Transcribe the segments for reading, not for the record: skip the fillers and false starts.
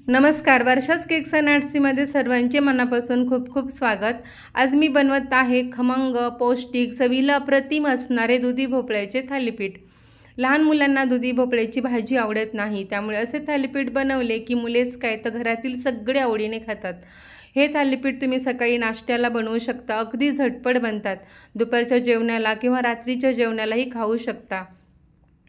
नमस्कार, वर्षाच cakes and आर्ट्समध्ये सर्वांचे मनापासून खूप खूप स्वागत। आज मी बनवत आहे खमंग, पौष्टिक, चवीला अप्रतिम असणारे दुधी भोपळ्याचे थालीपीठ। लहान मुलांना दुधी भोपळ्याची भाजी आवडत नाही, त्यामुळे असे थालीपीठ बनवले की मुलेच काय तर घरातील सगळे आवडीने खातात। हे थालीपीठ तुम्ही सकाळी नाश्त्याला बनवू शकता, अगदी झटपट बनतात। दुपारच्या जेवणाला किंवा रात्रीच्या जेवणालाही खाऊ शकता।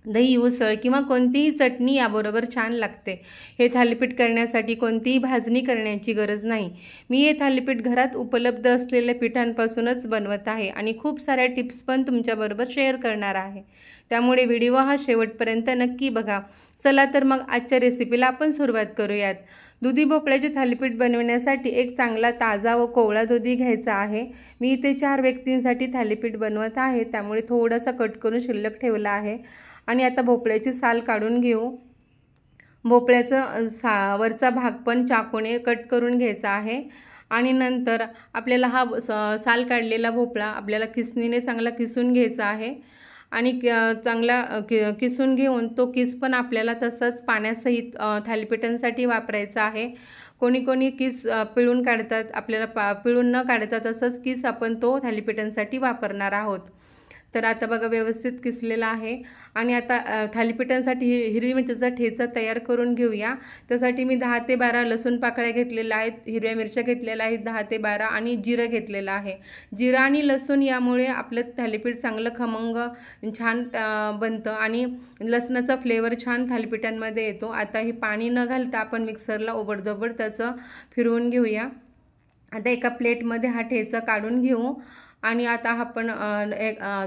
दही, उसळ किंवा कोणतीही चटणी याबरोबर छान लागते। हे थालीपीठ करण्यासाठी कोणतीही भाजणी करण्याची गरज नाही। मी हे थालीपीठ घरात उपलब्ध असलेल्या पिठांपासूनच बनवत आहे आणि खूप साऱ्या टिप्स पण तुमच्याबरोबर शेअर करणार आहे, त्यामुळे व्हिडिओ हा शेवटपर्यंत नक्की बघा। चला तर मग आजच्या रेसिपीला आपण सुरुवात करूयात। दुधी भोपळ्याचे थालीपीठ बनवण्यासाठी एक चांगला ताजा व कोवळा दुधी घ्यायचा आहे। मी इथे 4 व्यक्तींसाठी थालीपीठ बनवत आहे, त्यामुळे थोडासा कट करून शिल्लक ठेवला आहे। आणि आता भोपळ्याची साल काढून घेऊ। भोपळ्याचा वरचा भाग पण चाकूने कट करून घ्यायचा आहे। आणि नंतर आपल्याला हा साल काढलेला भोपळा आपल्याला किसणीने चांगला किसून घ्यायचा आहे। आणि चांगला किसून घेऊन तो किस पण आपल्याला तसंच पाण्यासहित थालीपीठांसाठी वापरायचा आहे। कोणी कोणी किस पिळून काढतात, आपल्याला पिळून न काढता तसंच किस आपण तो थालीपीठांसाठी वापरणार आहोत। तर आता बघा व्यवस्थित किसलेला आहे। आणि आता थालीपीठांसाठी हिरवी मिरचीचा ठेचा तयार करून घेऊया। त्यासाठी मी 10 ते 12 लसूण पाकळ्या घेतलेल्या आहेत, हिरव्या मिरच्या घेतलेल्या आहेत 10 ते 12 आणि जिरं घेतलेलं आहे। जिरं आणि लसूण यामुळे आपलं थालीपीठ चांगलं खमंग छान बनतं आणि लसणाचा फ्लेवर छान थालीपीठांमध्ये येतो। आता हे पाणी न घालता आपण मिक्सरला ओबडधोबड त्याचं फिरवून घेऊया। आता एका प्लेटमध्ये हा ठेचा काढून घेऊ। आणि आता आपण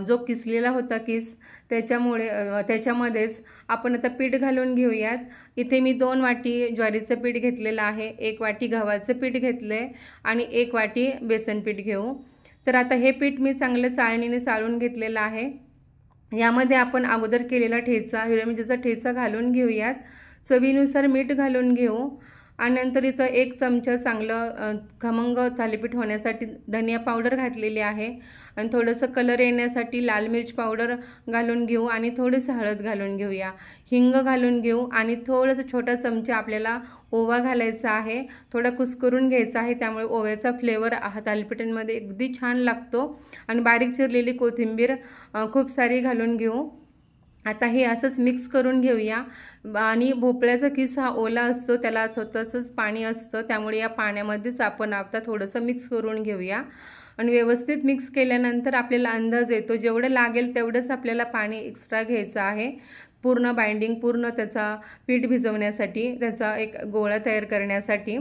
जो किसलेला होता किस त्याच्यामध्येच आपण आता पीठ घालून घेऊयात। इथे मी 2 वाटी ज्वारीचं पीठ घेतलेलं आहे, 1 वाटी गव्हाचं पीठ घेतलंय आणि 1 वाटी बेसन पीठ घेऊ। तर आता हे पीठ मी चांगलं चाळणीने चाळून घेतलेलं आहे। यामध्ये आपण अगोदर केलेला ठेचा, हिरव्या मिरचीचा ठेचा घालून घेऊयात। चवीनुसार मीठ घालून घेऊ। आणि नंतर इथं 1 चमचा चांगलं खमंग थालीपीठ होण्यासाठी धनिया पावडर घातलेली आहे। आणि थोडंसं कलर येण्यासाठी लाल मिर्च पावडर घालून घेऊ आणि थोडंसं हळद घालून घेऊया। हिंग घालून घेऊ आणि थोडंसं छोटा चमचा आपल्याला ओवा घालायचा आहे। थोडा कुस्करून घ्यायचा आहे, त्यामुळे ओव्याचा फ्लेवर थालीपीठांमध्ये अगदी छान लागतो। आणि बारीक चिरलेली कोथिंबीर खूप सारी घालून घेऊ। आता हे असंच मिक्स करून घेऊया। आणि भोपळ्याचा किस हा ओला असतो, त्याला स्वतःचंच पाणी असतं, त्यामुळे या पाण्यामध्येच आपण आता थोडंसं मिक्स करून घेऊया। आणि व्यवस्थित मिक्स केल्यानंतर आपल्याला अंदाज येतो, जेवढं लागेल तेवढंच आपल्याला पाणी एक्स्ट्रा घ्यायचं आहे। पूर्ण बाइंडिंग, पूर्ण त्याचा पीठ भिजवण्यासाठी, त्याचा एक गोळा तयार करण्यासाठी।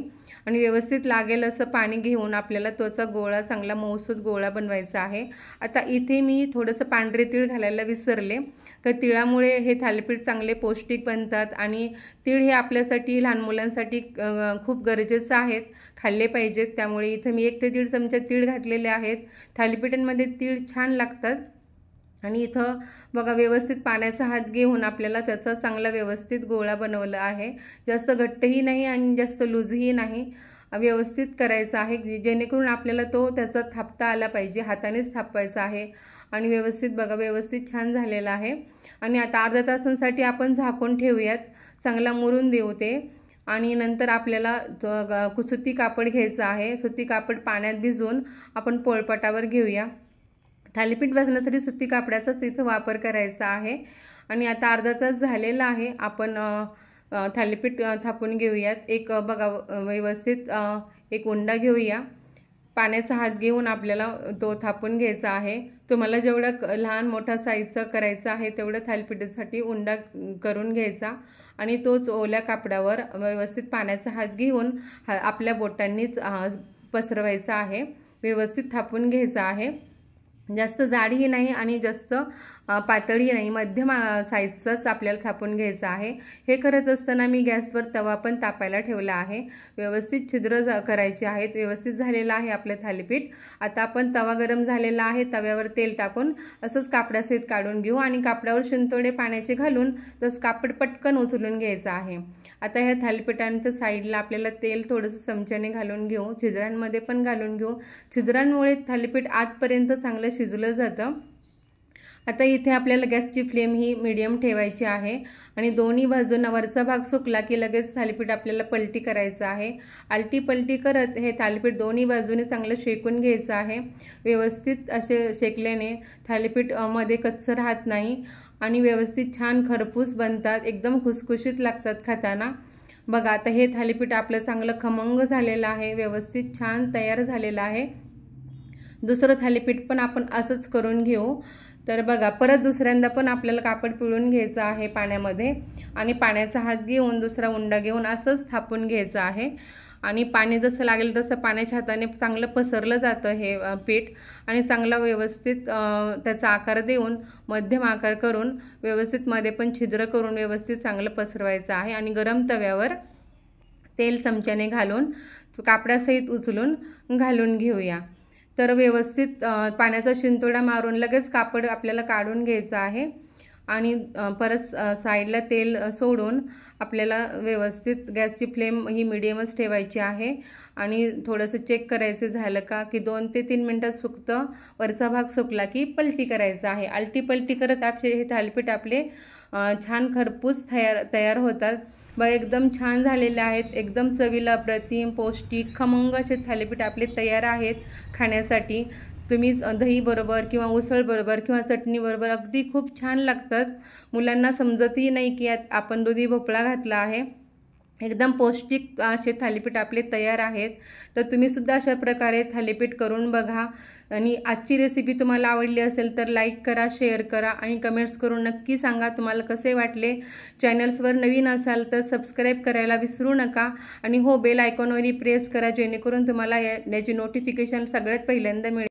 आणि व्यवस्थित लागेल असं पाणी घेऊन आपल्याला त्याचा गोळा चांगला मऊसूत गोळा बनवायचा आहे। आता इथे मी थोडंसं पांढरे तीळ घालायला विसरले, तर तिळामुळे हे थालीपीठ चांगले पौष्टिक बनतात आणि तीळ हे आपल्यासाठी, लहान मुलांसाठी खूप गरजेचं आहेत, खाल्ले पाहिजेत। त्यामुळे इथे मी 1 ते 1.5 चमचा तीळ घातलेले आहेत। थालीपीठांमध्ये तीळ छान लागतात। आणि इथं बघा व्यवस्थित पाण्याचा हात घेऊन आपल्याला त्याचा चांगला व्यवस्थित गोळा बनवला आहे। जास्त घट्टही नाही आणि जास्त लूजही नाही, व्यवस्थित करायचा आहे, जेणेकरून आपल्याला तो त्याचा थापता आला पाहिजे, हातानेच थापवायचा आहे। आणि व्यवस्थित बघा व्यवस्थित छान झालेला आहे। आणि आता अर्ध्या तासांसाठी आपण झाकून ठेवूयात, चांगला मुरून देऊ ते। आणि नंतर आपल्याला सुती कापड घ्यायचं आहे। सुती कापड पाण्यात भिजवून आपण पोळपाटावर घेऊया। थालीपीठ भाजण्यासाठी सुती कापडाचाच इथं वापर करायचा आहे। आणि आता अर्धा तास झालेला आहे, आपण थालीपीठ थापून घेऊयात। एक बघा व्यवस्थित एक उंडा घेऊया। पाण्याचा हात घेऊन आपल्याला तो थापून घ्यायचा आहे। तुम्हाला जेवढा लहान मोठा साईजचा करायचा आहे तेवढं थालीपीठासाठी उंडा करून घ्यायचा। आणि तोच ओल्या कापडावर व्यवस्थित पाण्याचा हात घेऊन आपल्या बोटांनीच पसरवायचा आहे, व्यवस्थित थापून घ्यायचा आहे। जास्त जाडही नाही आणि जास्त पातळही नाही, मध्यम साईजचाच आपल्याला थापून घ्यायचं आहे। हे करत असताना मी गॅसवर तवा पण तापायला ठेवला आहे। व्यवस्थित छिद्र करायचे आहेत। व्यवस्थित झालेलं आहे आपलं थालीपीठ। आता आपण तवा गरम झालेला आहे, तव्यावर तेल टाकून असंच कापडासहित काढून घेऊ आणि कापडावर शिंतोडे पाण्याचे घालून तसं कापड पटकन उचलून घ्यायचं आहे। आता ह्या थालीपीठांच्या साईडला आपल्याला तेल थोडंसं चमच्याने घालून घेऊ, छिद्रांमध्ये पण घालून घेऊ। छिद्रांमुळे थालीपीठ आतपर्यंत चांगलं शिजलं जातं। आता इथे आपल्याला गॅसची फ्लेम ही मीडियम ठेवायची आहे आणि दोन्ही बाजूंना वरचा भाग सुकला की लगेच थालीपीठ आपल्याला पलटी करायचं आहे। आलटी पलटी करत हे थालीपीठ दोन्ही बाजूने चांगलं शेकून घ्यायचं आहे। व्यवस्थित असे शेकल्याने थालीपीठ मध्ये कच्चं राहत नाही आणि व्यवस्थित छान खरपूस बनतात, एकदम खुसखुशीत लागतात खाताना। बघा आता हे थालीपीठ आपलं चांगलं खमंग झालेलं आहे, व्यवस्थित छान तयार झालेलं आहे। दुसरं थालीपीठ पण आपण असंच करून घेऊ। तर बघा परत दुसऱ्यांदा पण आपल्याला कापड पिळून घ्यायचं आहे पाण्यामध्ये आणि पाण्याचा हात घेऊन दुसरा उंडा घेऊन असंच थापून घ्यायचं आहे आणि पाणी जसं लागेल तसं पाण्याच्या हाताने चांगलं पसरलं जातं हे पीठ आणि चांगला व्यवस्थित त्याचा आकार देऊन मध्यम आकार करून व्यवस्थित मध्ये पण छिद्र करून व्यवस्थित चांगलं पसरवायचं आहे आणि गरम तव्यावर तेल चमच्याने घालून कापडासहित उचलून घालून घेऊया। तर व्यवस्थित पाण्याचा शिंतोडा मारून लगेच कापड आपल्याला काढून घ्यायचं आहे आणि परत साईडला तेल सोडून आपल्याला व्यवस्थित गॅसची फ्लेम ही मीडियमच ठेवायची आहे आणि थोडंसं चेक करायचं झालं का की 2 ते 3 मिनिटात सुकतं। वरचा भाग सुकला की पलटी करायचा आहे। आलटी पलटी करत आपले हे थालीपीठ आपले छान खरपूस तयार होतात। एकदम छान झालेले आहेत, एकदम चवीला अप्रतिम पौष्टिक खमंग असे थालीपीठ आपले तयार आहेत खाण्यासाठी। तुम्ही दही बरोबर किंवा उसळ बरोबर किंवा चटणी बरोबर अगदी खूप छान लागतात। मुलांना समजतही नाही की यात आपण दुधी भोपळा घातला आहे। एकदम पौष्टिक असे थालीपीठ आपले तयार आहेत। तर तुम्ही सुद्धा अशा प्रकारे थालीपीठ करून बघा आणि आजची रेसिपी तुम्हाला आवडली असेल तर लाईक करा, शेअर करा आणि कमेंट्स करून नक्की सांगा तुम्हाला कसे वाटले। चॅनल्सवर नवीन असाल तर सबस्क्राईब करायला विसरू नका आणि हो बेल आयकॉनवरही प्रेस करा जेणेकरून तुम्हाला याची नोटिफिकेशन सगळ्यात पहिल्यांदा मिळेल।